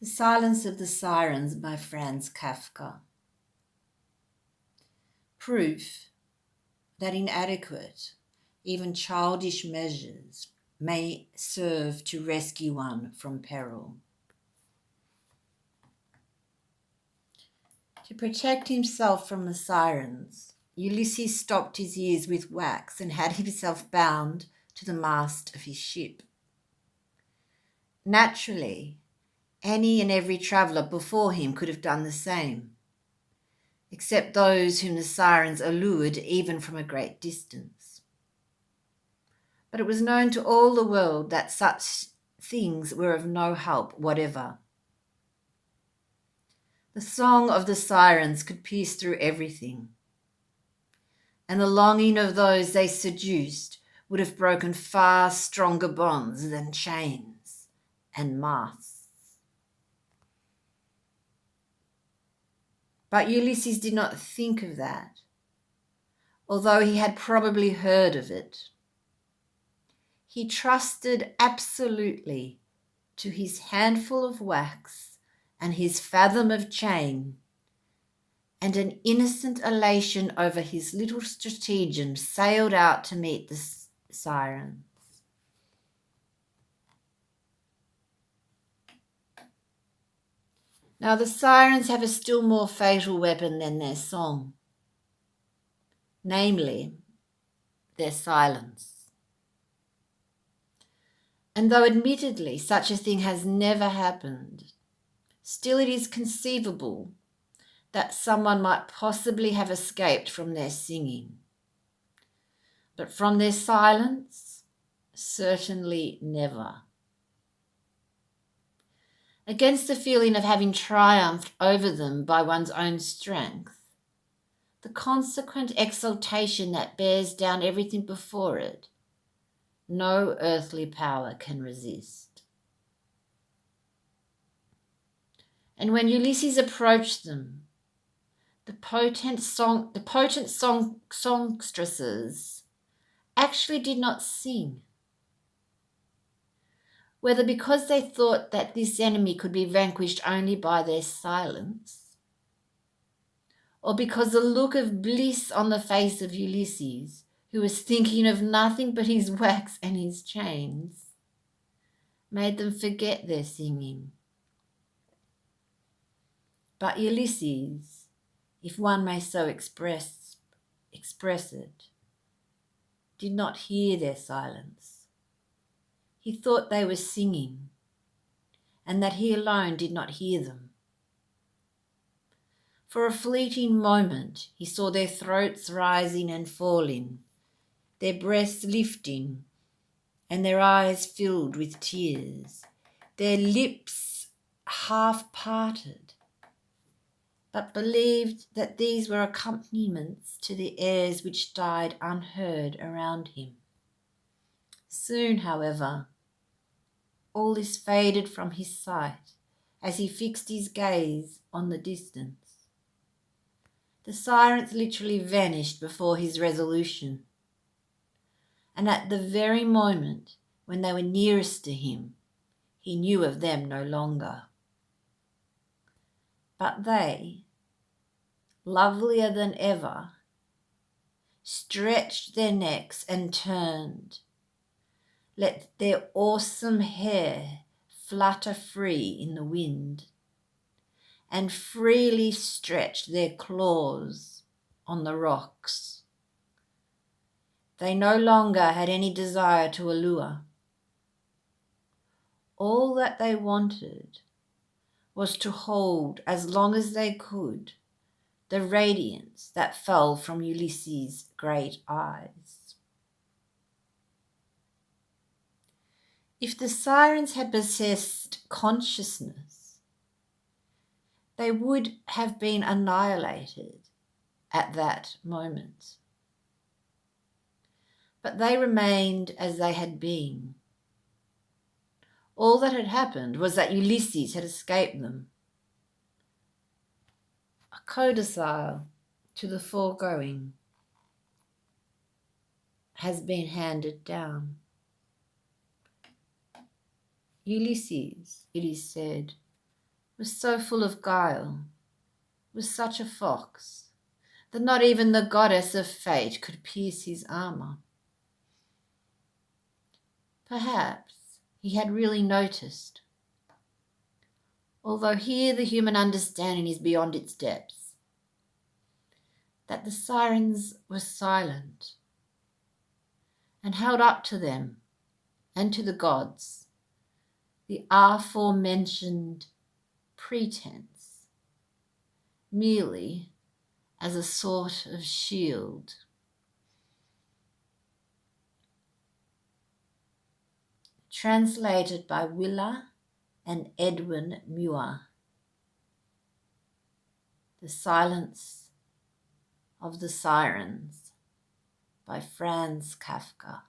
The Silence of the Sirens by Franz Kafka. Proof that inadequate, even childish measures may serve to rescue one from peril. To protect himself from the sirens, Ulysses stopped his ears with wax and had himself bound to the mast of his ship. Naturally, any and every traveller before him could have done the same, except those whom the sirens allured even from a great distance. But it was known to all the world that such things were of no help whatever. The song of the sirens could pierce through everything, and the longing of those they seduced would have broken far stronger bonds than chains and masts. But Ulysses did not think of that, although he had probably heard of it. He trusted absolutely to his handful of wax and his fathom of chain, and an innocent elation over his little stratagem sailed out to meet the sirens. Now the sirens have a still more fatal weapon than their song, namely their silence. And though admittedly such a thing has never happened, still it is conceivable that someone might possibly have escaped from their singing. But from their silence, certainly never. Against the feeling of having triumphed over them by one's own strength, the consequent exultation that bears down everything before it, no earthly power can resist. And when Ulysses approached them, the potent songstresses actually did not sing. Whether because they thought that this enemy could be vanquished only by their silence, or because the look of bliss on the face of Ulysses, who was thinking of nothing but his wax and his chains, made them forget their singing. But Ulysses, if one may so express it, did not hear their silence. He thought they were singing, and that he alone did not hear them. For a fleeting moment he saw their throats rising and falling, their breasts lifting, and their eyes filled with tears, their lips half parted, but believed that these were accompaniments to the airs which died unheard around him. Soon, however, all this faded from his sight as he fixed his gaze on the distance. The sirens literally vanished before his resolution, and at the very moment when they were nearest to him, he knew of them no longer. But they, lovelier than ever, stretched their necks and turned, let their awesome hair flutter free in the wind, and freely stretched their claws on the rocks. They no longer had any desire to allure. All that they wanted was to hold as long as they could the radiance that fell from Ulysses' great eyes. If the sirens had possessed consciousness, they would have been annihilated at that moment. But they remained as they had been. All that had happened was that Ulysses had escaped them. A codicil to the foregoing has been handed down. Ulysses, it is said, was so full of guile, was such a fox, that not even the goddess of fate could pierce his armour. Perhaps he had really noticed, although here the human understanding is beyond its depths, that the sirens were silent and held up to them and to the gods the aforementioned pretense, merely as a sort of shield. Translated by Willa and Edwin Muir. The Silence of the Sirens by Franz Kafka.